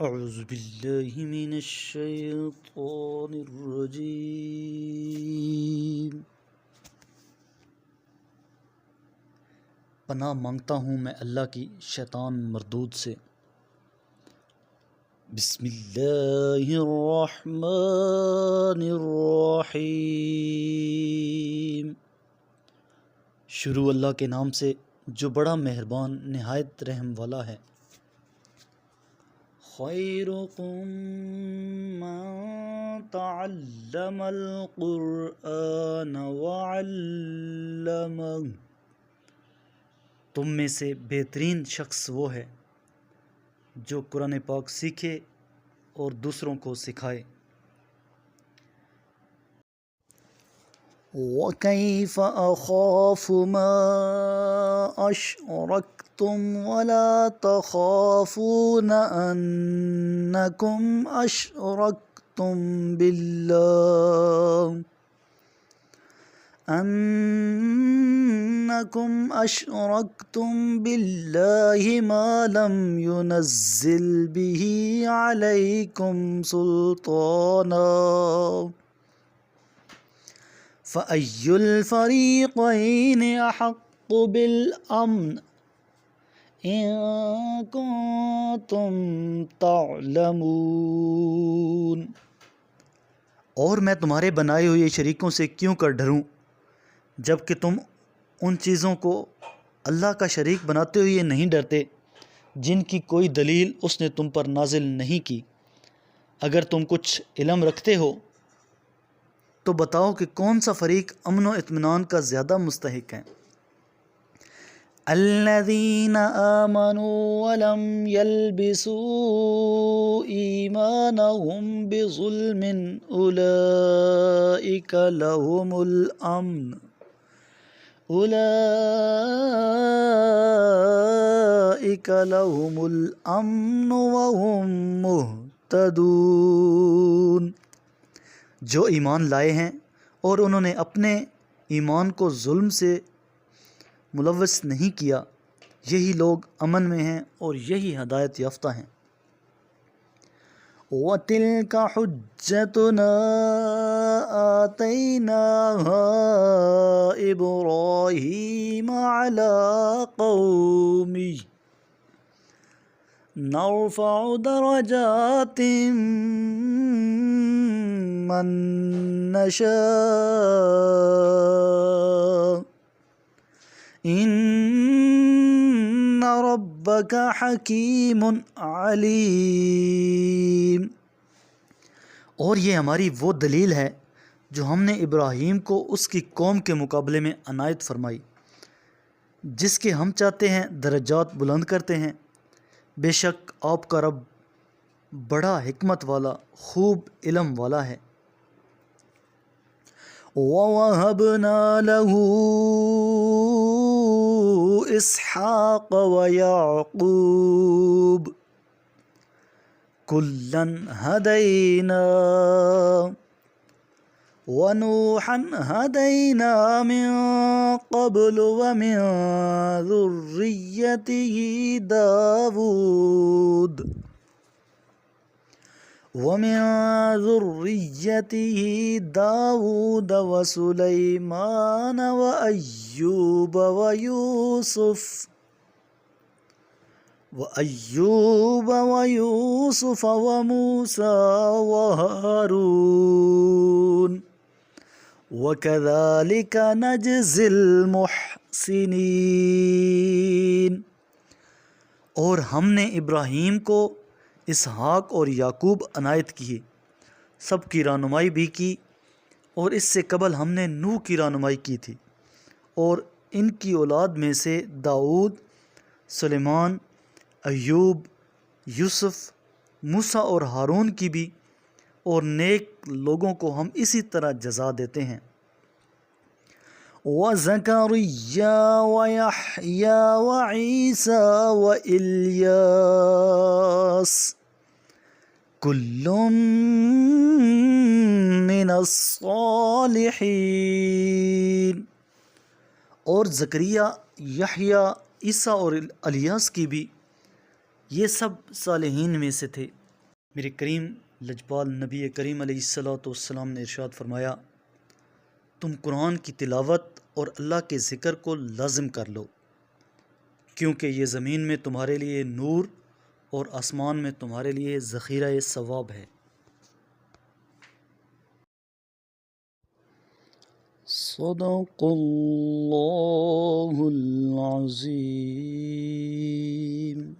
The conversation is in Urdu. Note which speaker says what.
Speaker 1: اعوذ باللہ من الشیطان الرجیم۔ پناہ مانگتا ہوں میں اللہ کی شیطان مردود سے۔ بسم اللہ الرحمن الرحیم۔ شروع اللہ کے نام سے جو بڑا مہربان نہایت رحم والا ہے۔ خیرکم من تعلم القرآن وعلمہ، تم میں سے بہترین شخص وہ ہے جو قرآن پاک سیکھے اور دوسروں کو سکھائے۔ وَكَيْفَ أَخَافُ مَا أَشْرَكْتُمْ وَلَا تَخَافُونَ أَنَّكُمْ أَشْرَكْتُمْ بِاللَّهِ مَا لَمْ يُنَزِّلْ بِهِ عَلَيْكُمْ سُلْطَانًا، فَأَيُّ الْفَرِيقَيْنِ أَحَقُّ بِالْأَمْنِ إِن كُنتُمْ تَعْلَمُونَ۔ اور میں تمہارے بنائے ہوئے شریکوں سے کیوں کر ڈروں، جب کہ تم ان چیزوں کو اللہ کا شریک بناتے ہوئے نہیں ڈرتے جن کی کوئی دلیل اس نے تم پر نازل نہیں کی۔ اگر تم کچھ علم رکھتے ہو تو بتاؤ کہ کون سا فریق امن و اطمینان کا زیادہ مستحق ہے۔ الذین آمنوا ولم يلبسوا ایمانهم بظلم اولئک لهم الامن وهم مہتدون۔ جو ایمان لائے ہیں اور انہوں نے اپنے ایمان کو ظلم سے ملوث نہیں کیا، یہی لوگ امن میں ہیں اور یہی ہدایت یافتہ ہیں۔ وَتِلْكَ حُجَّتُنَا آتَيْنَاهَا إِبْرَاهِيمَ عَلَى قَوْمِهِ نَرْفَعُ دَرَجَاتٍ مَّن نَّشَاءُ إِنَّ رَبَّكَ حَكِيمٌ عَلِيمٌ۔ اور یہ ہماری وہ دلیل ہے جو ہم نے ابراہیم کو اس کی قوم کے مقابلے میں عنایت فرمائی، جس کے ہم چاہتے ہیں درجات بلند کرتے ہیں۔ بے شک آپ کا رب بڑا حکمت والا خوب علم والا ہے۔ وَوَهَبْنَا لَهُ إِسْحَاقَ وَيَعْقُوبَ كُلًّا هَدَيْنَا وَنُوحًا هَدَيْنَا مِن قَبْلُ وَمِن ذُرِّيَّتِهِ داود وسليمان وأيوب ويوسف وموسى وهارون وكذلك نجزي المحسنين۔ اور ہم نے ابراہیم کو اسحاق اور یعقوب عنایت کیے، سب کی رہنمائی بھی کی، اور اس سے قبل ہم نے نوح کی رہنمائی کی تھی، اور ان کی اولاد میں سے داؤد، سلیمان، ایوب، یوسف، موسیٰ اور ہارون کی بھی، اور نیک لوگوں کو ہم اسی طرح جزا دیتے ہیں۔ وَزَكَرِيَّا وَيَحْيَا وَعِيسَى وَإِلْيَاسَ كُلٌّ مِّنَ الصَّالِحِينَ۔ اور زکریا، یحییٰ، عیسیٰ اور الیاس کی بھی، یہ سب صالحین میں سے تھے۔ میرے کریم لجپال نبی کریم علیہ الصلوۃ والسلام نے ارشاد فرمایا، تم قرآن کی تلاوت اور اللہ کے ذکر کو لازم کر لو، کیونکہ یہ زمین میں تمہارے لیے نور اور آسمان میں تمہارے لیے ذخیرہ ثواب ہے۔ صدق اللہ العظیم۔